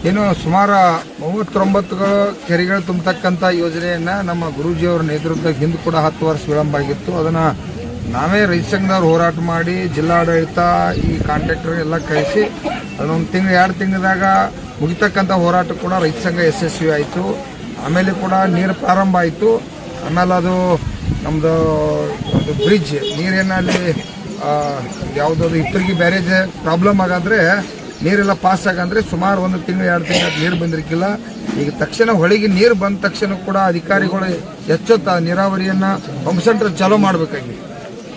ಏನು ಸುಮಾರು 39 ಕೆರೆಗಳು ತುಂಬತಕ್ಕಂಥ ಯೋಜನೆಯನ್ನು ನಮ್ಮ ಗುರೂಜಿಯವರ ನೇತೃತ್ವದಾಗ ಹಿಂದೆ ಕೂಡ 10 ವರ್ಷ ವಿಳಂಬ ಆಗಿತ್ತು. ಅದನ್ನು ನಾವೇ ರೈತ ಸಂಘದವ್ರು ಹೋರಾಟ ಮಾಡಿ ಜಿಲ್ಲಾಡಳಿತ ಈ ಕಾಂಟ್ರಾಕ್ಟರ್ ಎಲ್ಲ ಕಳಿಸಿ ಅದೊಂದು ತಿಂಗಳು 2 ತಿಂಗಳದಾಗ ಮುಗಿತಕ್ಕಂಥ ಹೋರಾಟ ಕೂಡ ರೈತ ಸಂಘ ಯಶಸ್ವಿ ಆಯಿತು. ಆಮೇಲೆ ಕೂಡ ನೀರು ಪ್ರಾರಂಭ ಆಯಿತು. ಆಮೇಲೆ ಅದು ನಮ್ಮದು ಒಂದು ಬ್ರಿಡ್ಜ್ ನೀರೇನಲ್ಲಿ ಯಾವುದಾದ್ರು ಇಬ್ಬರಿಗೆ ಬ್ಯಾರೇಜ್ ಪ್ರಾಬ್ಲಮ್ ಆಗಾದ್ರೆ ನೀರೆಲ್ಲ ಪಾಸ್ ಆಗಂದ್ರೆ ಸುಮಾರು 1 ತಿಂಗಳು 2 ತಿಂಗಳು ನೀರು ಬಂದಿರಕ್ಕಿಲ್ಲ. ಈಗ ತಕ್ಷಣ ಹೊಳಿಗೆ ನೀರು ಬಂದ ತಕ್ಷಣ ಕೂಡ ಅಧಿಕಾರಿಗಳು ಎಚ್ಚೆತ್ತ ನೀರಾವರಿಯನ್ನು ಪಂಪ್ ಸೆಂಟರ್ ಚಾಲೂ ಮಾಡಬೇಕಾಗಿ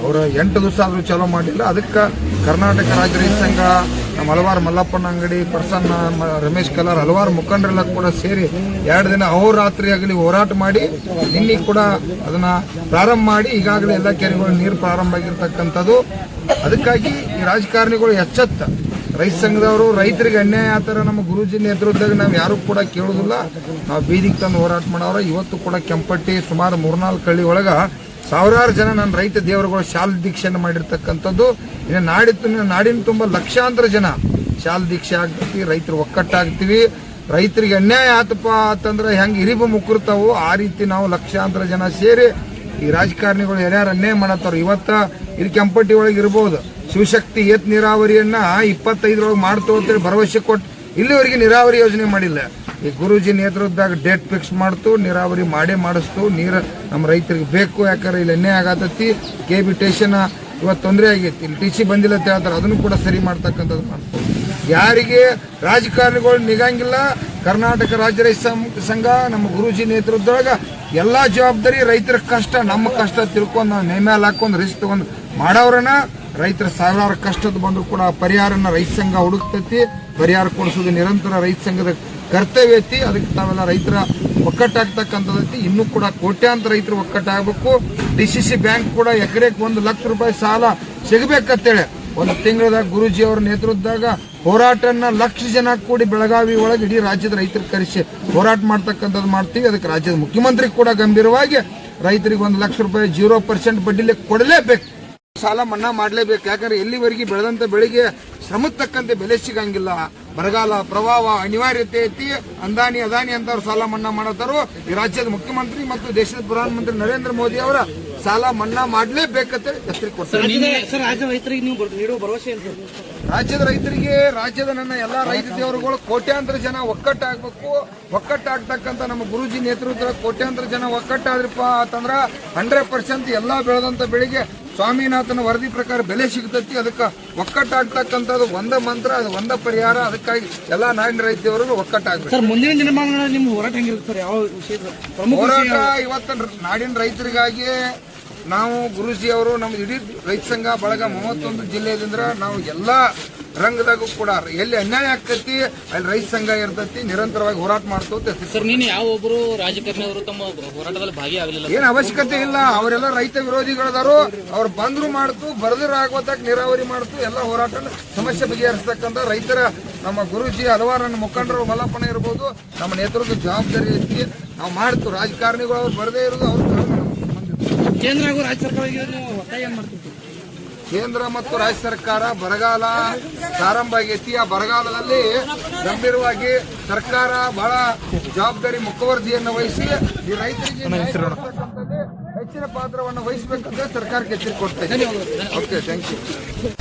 ಅವರು 8 ದಿವಸ ಆದರೂ ಚಾಲೂ ಮಾಡಿಲ್ಲ. ಅದಕ್ಕೆ ಕರ್ನಾಟಕ ರಾಜ್ಯ ರೈತ ಸಂಘ ನಮ್ಮ ಹಲವಾರು ಮಲ್ಲಪ್ಪನ ಅಂಗಡಿ ಪ್ರಸನ್ನ ರಮೇಶ್ ಕಲಾರ್ ಹಲವಾರು ಮುಖಂಡರೆಲ್ಲ ಕೂಡ ಸೇರಿ 2 ದಿನ ಅಹೋರಾತ್ರಿ ಆಗಲಿ ಹೋರಾಟ ಮಾಡಿ ನಿನ್ನೆ ಕೂಡ ಅದನ್ನು ಪ್ರಾರಂಭ ಮಾಡಿ ಈಗಾಗಲೇ ಎಲ್ಲ ಕೆರೆಗಳು ನೀರು ಪ್ರಾರಂಭ ಆಗಿರ್ತಕ್ಕಂಥದ್ದು. ಅದಕ್ಕಾಗಿ ಈ ರಾಜಕಾರಣಿಗಳು ಎಚ್ಚೆತ್ತ ರೈತ ಸಂಘದವರು ರೈತರಿಗೆ ಅನ್ಯಾಯ ಆ ಥರ ನಮ್ಮ ಗುರೂಜಿ ನೇತೃತ್ವದಾಗ ನಾವು ಯಾರು ಕೂಡ ಕೇಳೋದಿಲ್ಲ. ನಾವು ಬೀದಿಗೆ ತಂದು ಹೋರಾಟ ಮಾಡೋರು. ಇವತ್ತು ಕೂಡ ಕೆಂಪಟ್ಟಿ ಸುಮಾರು 3-4 ಹಳ್ಳಿ ಒಳಗೆ ಸಾವಿರಾರು ಜನ ನನ್ನ ರೈತ ದೇವರುಗಳು ಶಾಲ್ ದೀಕ್ಷೆಯನ್ನು ಮಾಡಿರ್ತಕ್ಕಂಥದ್ದು. ಇನ್ನು ನಾಡಿನ ತುಂಬ ಲಕ್ಷಾಂತರ ಜನ ಶಾಲ್ ದೀಕ್ಷೆ ಆಗ್ತೀವಿ, ರೈತರು ಒಕ್ಕಟ್ಟಾಗ್ತೀವಿ. ರೈತರಿಗೆ ಅನ್ಯಾಯ ಆತಪ್ಪ ಅಂತಂದ್ರೆ ಹೆಂಗೆ ಹಿರಿಬು ಮುಕ್ಕರ್ತಾವು ಆ ರೀತಿ ನಾವು ಲಕ್ಷಾಂತರ ಜನ ಸೇರಿ ಈ ರಾಜಕಾರಣಿಗಳು ಯಾರ್ಯಾರು ಅನ್ಯಾಯ ಮಾಡತ್ತಾರ. ಇವತ್ತು ಇಲ್ಲಿ ಕೆಂಪಟ್ಟಿ ಒಳಗೆ ಇರ್ಬೋದು ಶಿವಶಕ್ತಿ ಏತ್ ನೀರಾವರಿಯನ್ನ 25 ಮಾಡ್ತು ಅಂತೇಳಿ ಭರವಸೆ ಕೊಟ್ಟು ಇಲ್ಲಿವರೆಗೆ ನೀರಾವರಿ ಯೋಜನೆ ಮಾಡಿಲ್ಲ. ಈ ಗುರೂಜಿ ನೇತೃತ್ವದಾಗ ಡೇಟ್ ಫಿಕ್ಸ್ ಮಾಡ್ತು, ನೀರಾವರಿ ಮಾಡಿಸ್ತು. ನೀರು ನಮ್ಮ ರೈತರಿಗೆ ಬೇಕು. ಯಾಕಂದ್ರೆ ಇಲ್ಲಿ ಎಣ್ಣೆ ಆಗತ್ತತಿ. KB ಸ್ಟೇಷನ್ ಇವತ್ತು ತೊಂದರೆ ಆಗೈತಿ. ಇಲ್ಲಿ TC ಬಂದಿಲ್ಲ ಅಂತ ಹೇಳ್ತಾರೆ, ಅದನ್ನು ಕೂಡ ಸರಿ ಮಾಡ್ತಕ್ಕಂಥದ್ದು ಮಾಡ್ತು. ಯಾರಿಗೆ ರಾಜಕಾರಣಿಗಳು ನಿಗಂಗಿಲ್ಲ. ಕರ್ನಾಟಕ ರಾಜ್ಯ ರೈತ ಸಂಘ ನಮ್ಮ ಗುರೂಜಿ ನೇತೃತ್ವದಾಗ ಎಲ್ಲ ಜವಾಬ್ದಾರಿ ರೈತರ ಕಷ್ಟ ನಮ್ಮ ಕಷ್ಟ ತಿಳ್ಕೊಂಡು ನಾವು ನೇಮ್ಯಾಲ ಹಾಕೊಂಡು ರಿಸ್ಕ್ ತಗೊಂಡು ಮಾಡೋರನ್ನ ರೈತರ ಸಾವಿರಾರು ಕಷ್ಟದ ಬಂದರೂ ಕೂಡ ಪರಿಹಾರನ ರೈತ ಸಂಘ ಹುಡುಕ್ತೈತಿ. ಪರಿಹಾರ ಕೊಡಿಸೋದು ನಿರಂತರ ರೈತ ಸಂಘದ ಕರ್ತವ್ಯ ಐತಿ. ಅದಕ್ಕೆ ತಾವೆಲ್ಲ ರೈತರ ಒಕ್ಕಟ್ಟಾಗ್ತಕ್ಕಂಥದ್ದೈತಿ. ಇನ್ನೂ ಕೂಡ ಕೋಟ್ಯಾಂತರ ರೈತರು ಒಕ್ಕಟ್ಟಾಗಬೇಕು. DCC ಬ್ಯಾಂಕ್ ಕೂಡ ಎಕರೆಗೆ 1 ಲಕ್ಷ ರೂಪಾಯಿ ಸಾಲ ಸಿಗಬೇಕಂತೇಳಿ 1 ತಿಂಗಳದಾಗ ಗುರೂಜಿ ಅವರ ನೇತೃತ್ವದಾಗ ಹೋರಾಟನ 1 ಲಕ್ಷ ಜನ ಕೂಡಿ ಬೆಳಗಾವಿ ಒಳಗೆ ಇಡೀ ರಾಜ್ಯದ ರೈತರು ಕರೆಸಿ ಹೋರಾಟ ಮಾಡ್ತಕ್ಕಂಥದ್ದು ಮಾಡ್ತೀವಿ. ಅದಕ್ಕೆ ರಾಜ್ಯದ ಮುಖ್ಯಮಂತ್ರಿ ಕೂಡ ಗಂಭೀರವಾಗಿ ರೈತರಿಗೆ 1 ಲಕ್ಷ ರೂಪಾಯಿ 0% ಬಡ್ಡಿಲಿ ಕೊಡಲೇಬೇಕು. ಸಾಲ ಮನ್ನಾ ಮಾಡಲೇಬೇಕು. ಯಾಕಂದ್ರೆ ಎಲ್ಲಿವರೆಗೆ ಬೆಳೆದಂತ ಬೆಳೆಗೆ ಶ್ರಮಕ್ಕೆ ತಕ್ಕಂತೆ ಬೆಲೆ ಸಿಗಂಗಿಲ್ಲ. ಬರಗಾಲ ಪ್ರವಾಹ ಅನಿವಾರ್ಯತೆ ಐತಿ. ಅದಾನಿ ಅಂತವ್ರು ಸಾಲ ಮನ್ನಾ ಮಾಡತಾರೋ. ಈ ರಾಜ್ಯದ ಮುಖ್ಯಮಂತ್ರಿ ಮತ್ತು ದೇಶದ ಪ್ರಧಾನಮಂತ್ರಿ ನರೇಂದ್ರ ಮೋದಿ ಅವರ ಸಾಲ ಮನ್ನಾ ಮಾಡಲೇಬೇಕಂತ ಎಚ್ಚರಿಕೆ ಕೊಡ್ತಾರೆ. ರಾಜ್ಯದ ರೈತರಿಗೆ ರಾಜ್ಯದ ನನ್ನ ಎಲ್ಲಾ ರೈತ ದೇವರುಗಳು ಕೋಟ್ಯಾಂತರ ಜನ ಒಕ್ಕಟ್ಟಾಗಬೇಕು. ಒಕ್ಕಟ್ಟಾಗ್ತಕ್ಕಂಥ ನಮ್ಮ ಗುರೂಜಿ ನೇತೃತ್ವದ ಕೋಟ್ಯಾಂತರ ಜನ ಒಕ್ಕಟ್ಟಾದ್ರಪ್ಪ ಅಂತಂದ್ರ 100% ಎಲ್ಲಾ ಬೆಳೆದಂತ ಬೆಳೆಗೆ ಸ್ವಾಮಿನಾಥನ ವರದಿ ಪ್ರಕಾರ ಬೆಲೆ ಸಿಗ್ತತಿ. ಅದಕ್ಕೆ ಒಕ್ಕಟ್ಟಾಗ್ತಕ್ಕಂಥದ್ದು ಒಂದ ಮಂತ್ರ, ಅದು ಒಂದ ಪರಿಹಾರ. ಅದಕ್ಕಾಗಿ ಎಲ್ಲಾ ನಾಡಿನ ರೈತ ದೇವರು ಒಕ್ಕಟ್ಟಾಗಬೇಕು. ಮುಂದಿನ ದಿನಮಾನಗಳಲ್ಲಿ ನಿಮ್ಮ ಹೋರಾಟ ಹೆಂಗಿರುತ್ತೆ? ಯಾವ ಹೋರಾಟ ಇವತ್ತು ನಾಡಿನ ರೈತರಿಗಾಗಿ ನಾವು ಗುರೂಜಿ ಅವರು ನಮ್ಮ ಇಡೀ ರೈತ ಸಂಘ ಬಳಗ 31 ಜಿಲ್ಲೆಯಿಂದ ನಾವು ಎಲ್ಲಾ ರಂಗದಾಗೂ ಕೂಡ ಎಲ್ಲಿ ಅನ್ಯಾಯ ಆಗ್ತೈತಿ ಅಲ್ಲಿ ರೈತ ಸಂಘ ಇರ್ತೈತಿ. ನಿರಂತರವಾಗಿ ಹೋರಾಟ ಮಾಡ್ತೋತೆ. ಸರ್, ನೀನು ಯಾವ ಒಬ್ಬರು ರಾಜಕಾರಣಿಯವರು ತಮ್ಮ ಹೋರಾಟದಲ್ಲಿ ಭಾಗಿಯಾಗಲಿಲ್ಲ? ಏನು ಅವಶ್ಯಕತೆ ಇಲ್ಲ. ಅವರೆಲ್ಲ ರೈತ ವಿರೋಧಿಗಳದಾರು. ಅವ್ರು ಬಂದ್ರು ಮಾಡ್ತು, ಬರದ್ರು ಆಗೋತಾಗ ನೀರಾವರಿ ಮಾಡ್ತು. ಎಲ್ಲ ಹೋರಾಟ ಸಮಸ್ಯೆ ಬಗೆಹರಿಸ್ತಕ್ಕಂಥ ರೈತರ ನಮ್ಮ ಗುರೂಜಿ ಹಲವಾರು ನನ್ನ ಮುಖಂಡರು ಮಲ್ಲಪ್ಪನ ಇರ್ಬೋದು ನಮ್ಮ ನೇತೃತ್ವದ ಜವಾಬ್ದಾರಿ ಐತಿ. ನಾವು ಮಾಡ್ತು. ರಾಜಕಾರಣಿಗಳು ಅವ್ರು ಬರದೇ ಇರೋದು ಅವ್ರು ಕೇಂದ್ರ ಹಾಗೂ ರಾಜ್ಯ ಸರ್ಕಾರ ಒತ್ತಾಯ ಮಾಡ್ತಿತ್ತು. ಕೇಂದ್ರ ಮತ್ತು ರಾಜ್ಯ ಸರ್ಕಾರ ಬರಗಾಲ ಪ್ರಾರಂಭ ಆಗೈತಿ. ಆ ಬರಗಾಲದಲ್ಲಿ ಗಂಭೀರವಾಗಿ ಸರ್ಕಾರ ಬಹಳ ಜವಾಬ್ದಾರಿ ಮುಖವರ್ಜಿಯನ್ನು ವಹಿಸಿ ಈ ರೈತರಿಗೆ ಹೆಚ್ಚಿನ ಪಾತ್ರವನ್ನು ವಹಿಸಬೇಕಂತ ಸರ್ಕಾರಕ್ಕೆ ಎಚ್ಚರಿಕೆ ಕೊಡ್ತಾ ಇದೆ. Okay, thank you.